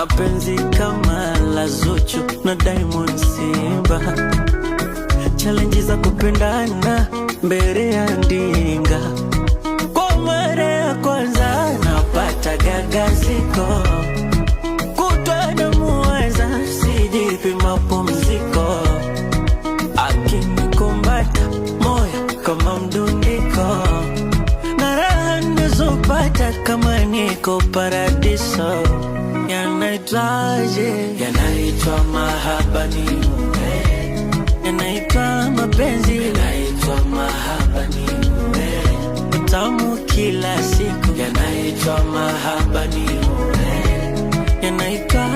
na penzi kama la Zuchu na Diamond Simba, challenge za kupendana mbele ya ndinga. Kwa mara ya kwanza napata gagaziko, kutwa namuweza sijipi mapumziko, akinikumbata moyo kama mdundiko, na raha nazopata kama niko paradiso. Yanaitwaje? Yanaitwa mahaba ni yanaitwa mapenzi, yanaitwa mahaba ni utamu kila siku, yanaitwa mahaba ni yanaitwa